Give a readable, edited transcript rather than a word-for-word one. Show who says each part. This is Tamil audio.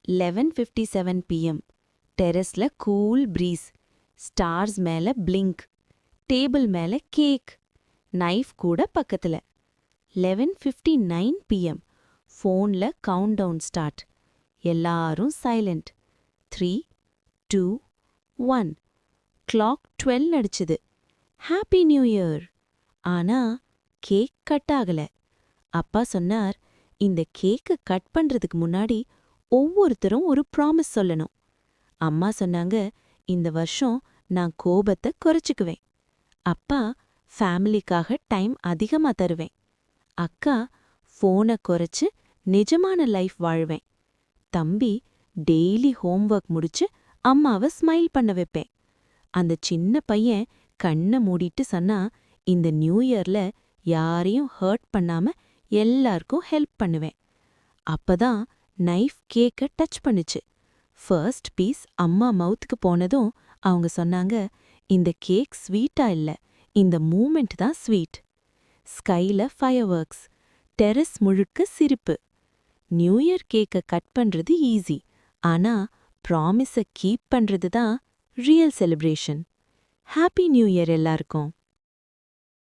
Speaker 1: 11:57 PM. டெரஸ்ல கூல் ப்ரீஸ். ஸ்டார்ஸ் மேல பிளிங்க். டேபிள் மேல கேக். நைஃப் கூட பக்கத்துல. 11:59 PM. ஃபோன்ல கவுண்டவுன் ஸ்டார்ட். எல்லாரும் சைலண்ட். 3, 2, 1. கிளாக் 12 அடிச்சுது. Happy new year. ஆனா கேக் கட் ஆகல. அப்பா சொன்னார், இந்த கேக்க கட் பண்றதுக்கு முன்னாடி ஒவ்வொருத்தரும் ஒரு ப்ராமிஸ் சொல்லணும். அம்மா சொன்னாங்க, இந்த வருஷம் நான் கோபத்தை குறைச்சுக்குவேன். அப்பா, ஃபேமிலிக்காக டைம் அதிகமா தருவேன். அக்கா, ஃபோனை குறைச்சு நிஜமான லைஃப் வாழ்வேன். தம்பி, டெய்லி ஹோம்வொர்க் முடிச்சு அம்மாவை ஸ்மைல் பண்ண வைப்பேன். அந்த சின்ன பையன் கண்ணை மூடிட்டு சொன்னா, இந்த நியூ இயர்ல யாரையும் ஹர்ட் பண்ணாம எல்லாருக்கும் ஹெல்ப் பண்ணுவேன். அப்பதான் நைஃப் கேக்க டச் பண்ணுச்சு. ஃபர்ஸ்ட் பீஸ் அம்மா மவுத்துக்கு போனதும் அவங்க சொன்னாங்க, இந்த கேக் ஸ்வீட்டா இல்ல, இந்த மூமெண்ட் தான் ஸ்வீட். ஸ்கைல ஃபயர்வொர்க்ஸ். டெரஸ் முழுக்க சிரிப்பு. நியூ இயர் கேக்க கட் பண்றது ஈஸி. ஆனா ப்ராமிஸை கீப் பண்றது தான் real celebration. Happy new year எல்லாருக்கும்.